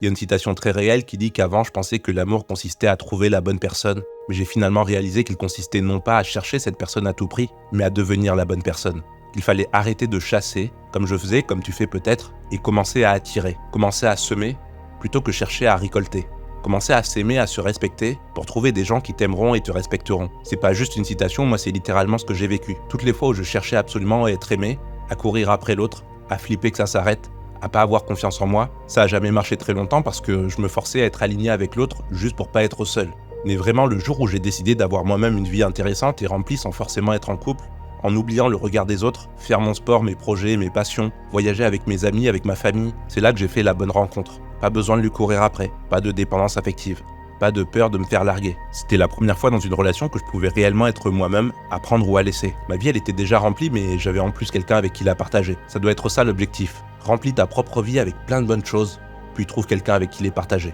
Il y a une citation très réelle qui dit qu'avant, je pensais que l'amour consistait à trouver la bonne personne, mais j'ai finalement réalisé qu'il consistait non pas à chercher cette personne à tout prix, mais à devenir la bonne personne. Qu'il fallait arrêter de chasser, comme je faisais, comme tu fais peut-être, et commencer à attirer, commencer à semer, plutôt que chercher à récolter. Commencer à s'aimer, à se respecter, pour trouver des gens qui t'aimeront et te respecteront. C'est pas juste une citation, moi c'est littéralement ce que j'ai vécu. Toutes les fois où je cherchais absolument à être aimé, à courir après l'autre, à flipper que ça s'arrête, à pas avoir confiance en moi, ça a jamais marché très longtemps parce que je me forçais à être aligné avec l'autre juste pour pas être seul. Mais vraiment le jour où j'ai décidé d'avoir moi-même une vie intéressante et remplie sans forcément être en couple, en oubliant le regard des autres, faire mon sport, mes projets, mes passions, voyager avec mes amis, avec ma famille, c'est là que j'ai fait la bonne rencontre. Pas besoin de lui courir après, pas de dépendance affective, pas de peur de me faire larguer. C'était la première fois dans une relation que je pouvais réellement être moi-même, à prendre ou à laisser. Ma vie elle était déjà remplie mais j'avais en plus quelqu'un avec qui la partager. Ça doit être ça l'objectif. Remplis ta propre vie avec plein de bonnes choses, puis trouve quelqu'un avec qui les partager.